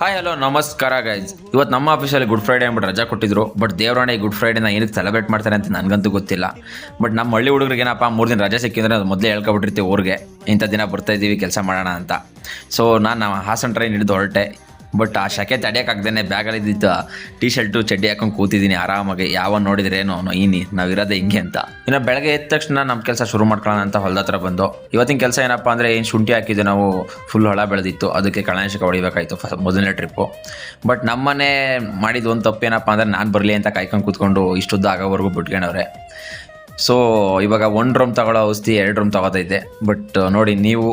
Hi hello ನಮಸ್ಕಾರ guys. ಇವತ್ತು ನಮ್ಮ ಆಫೀಸಲ್ಲಿ ಗುಡ್ ಫ್ರೈಡೇ ಅಂದ್ಬಿಟ್ಟು ರಜಾ ಕೊಟ್ಟಿದ್ರು. ಬಟ್ ದೇವರಾಣೆ ಗುಡ್ ಫ್ರೈಡೇನ ಏನಕ್ಕೆ ಸೆಲೆಬ್ರೇಟ್ ಮಾಡ್ತಾರೆ ಅಂತ ನನಗಂತೂ ಗೊತ್ತಿಲ್ಲ. ಬಟ್ ನಮ್ಮ ಹಳ್ಳಿ ಹುಡುಗರಿಗೆ ಏನಪ್ಪ 3 ದಿನ ರಜೆ ಸಿಕ್ಕಿದ್ರೆ ಅದು ಮೊದಲೇ ಹೇಳ್ಕೊಬಿಟ್ಟಿರ್ತೀವಿ ಊರಿಗೆ, ಇಂಥ ದಿನ ಬರ್ತಾ ಇದ್ದೀವಿ ಕೆಲಸ ಮಾಡೋಣ ಅಂತ. ಸೊ ನಾನು ಹಾಸನ ಟ್ರೈನ್ ಹಿಡಿದು ಹೊರಟೆ. ಬಟ್ ಆ ಶಕೆ ತಡೆಯೋಕ್ಕಾಗ್ದೇ ಬ್ಯಾಗಲ್ಲಿ ಇದ್ದಿದ್ದು ಟೀ ಶರ್ಟು ಚಡ್ಡಿ ಹಾಕೊಂಡು ಕೂತಿದ್ದೀನಿ ಆರಾಮಾಗಿ. ಯಾವನ್ ನೋಡಿದ್ರೇನೋ ನಾವಿರೋದೇ ಹಿಂಗೆ ಅಂತ. ಇನ್ನು ಬೆಳಗ್ಗೆ ಎದ್ದ ತಕ್ಷಣ ನಮ್ಮ ಕೆಲಸ ಶುರು ಮಾಡ್ಕೊಳ್ಳೋಣ ಅಂತ ಹೊಲದ ಹತ್ರ ಬಂದು. ಇವತ್ತಿನ ಕೆಲಸ ಏನಪ್ಪ ಅಂದರೆ ಏನು ಶುಂಠಿ ಹಾಕಿದ್ದು ನಾವು ಫುಲ್ ಹೊಳ ಬೆಳೆದಿತ್ತು, ಅದಕ್ಕೆ ಕಳೆನಾಶಕ ಹೊಡಿಬೇಕಾಯಿತು ಮೊದಲನೇ ಟ್ರಿಪ್ಪು. ಬಟ್ ನಮ್ಮನೆ ಮಾಡಿದ ಒಂದು ತಪ್ಪೇನಪ್ಪ ಅಂದರೆ ನಾನು ಬರಲಿ ಅಂತ ಕಾಯ್ಕೊಂಡು ಕೂತ್ಕೊಂಡು ಇಷ್ಟುದ್ದ ಆಗೋವರೆಗೂ ಬಿಟ್ಕೊಂಡವ್ರೆ. ಸೊ ಇವಾಗ 1 ಡ್ರಮ್ ತಗೊಳ್ಳೋ ಔಷಧಿ 2 ಡ್ರಮ್ ತಗೋತೈತೆ. ಬಟ್ ನೋಡಿ ನೀವು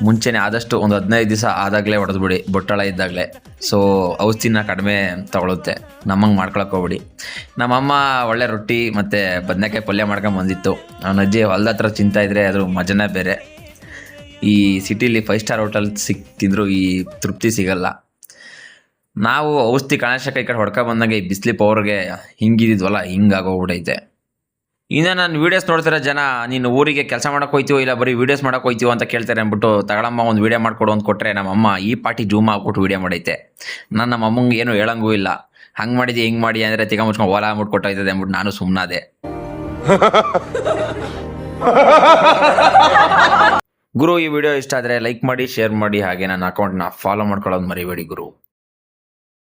ಮುಂಚೆನೇ ಆದಷ್ಟು ಒಂದು 15 ದಿವಸ ಆದಾಗಲೇ ಹೊಡೆದ್ಬಿಡಿ, ಬೊಟ್ಟಳ ಇದ್ದಾಗಲೇ. ಸೊ ಔಷಧಿನ ಕಡಿಮೆ ತಗೊಳುತ್ತೆ, ನಮ್ಮಂಗೆ ಮಾಡ್ಕೊಳಕ್ಕೆ ಹೋಗ್ಬಿಡಿ. ನಮ್ಮಮ್ಮ ಒಳ್ಳೆ ರೊಟ್ಟಿ ಮತ್ತು ಬದನೆಕಾಯಿ ಪಲ್ಯ ಮಾಡ್ಕೊಂಡು ಬಂದಿತ್ತು. ಅವನ ಅಜ್ಜಿ ಹೊಲ್ದ ಹತ್ರ ತಿಂತಾಯಿದ್ರೆ ಅದ್ರ ಮಜನೇ ಬೇರೆ. ಈ ಸಿಟಿಲಿ 5 ಸ್ಟಾರ್ ಹೋಟೆಲ್ ಸಿಕ್ತಿದ್ರು ಈ ತೃಪ್ತಿ ಸಿಗಲ್ಲ. ನಾವು ಔಷಧಿ ಕಣಾಶಕ ಈ ಕಡೆ ಹೊಡ್ಕೊ ಬಂದಂಗೆ ಈ ಬಿಸಿಲಿ ಪವರ್ಗೆ ಹಿಂಗಿದ್ವಲ್ಲ ಹಿಂಗಾಗೋಗ್ಬಿಟ್ಟೈತೆ. ಇನ್ನು ನಾನು ವೀಡಿಯೋಸ್ ನೋಡ್ತಿರೋ ಜನ ನೀನು ಊರಿಗೆ ಕೆಲಸ ಮಾಡೋಕೆ ಹೋಯ್ತೀವೋ ಇಲ್ಲ ಬರೀ ವೀಡಿಯೋಸ್ ಮಾಡೋಕೆ ಹೋಯ್ತೀವೋ ಅಂತ ಕೇಳ್ತಾರೆ ಅಂದ್ಬಿಟ್ಟು ತಗೊಳಮ್ಮ ಒಂದು ವೀಡಿಯೋ ಮಾಡ್ಕೊಡು ಅಂತ ಕೊಟ್ಟರೆ ನಮ್ಮಮ್ಮ ಈ ಪಾಟಿ ಜೂಮ್ ಹಾಕ್ಬಿಟ್ಟು ವೀಡಿಯೋ ಮಾಡೈತೆ. ನಾನು ನಮ್ಮ ಅಮ್ಮಂಗೆ ಏನು ಹೇಳಂಗೂ ಇಲ್ಲ. ಹಂಗೆ ಮಾಡಿದ್ದು ಹಿಂಗೆ ಮಾಡಿ ಅಂದರೆ ತಿಗ ಮುಚ್ಕೊಂಡು ಓಲಾ ಅಂದ್ಬಿಟ್ಟು ಕೊಟ್ಟೋಯ್ತದೆ ಅಂದ್ಬಿಟ್ಟು ನಾನು ಸುಮ್ಮನಾದೆ. ಗುರು, ಈ ವಿಡಿಯೋ ಇಷ್ಟ ಆದರೆ ಲೈಕ್ ಮಾಡಿ, ಶೇರ್ ಮಾಡಿ, ಹಾಗೆ ನನ್ನ ಅಕೌಂಟ್ನ ಫಾಲೋ ಮಾಡ್ಕೊಳ್ಳೋದು ಮರಿಬೇಡಿ ಗುರು.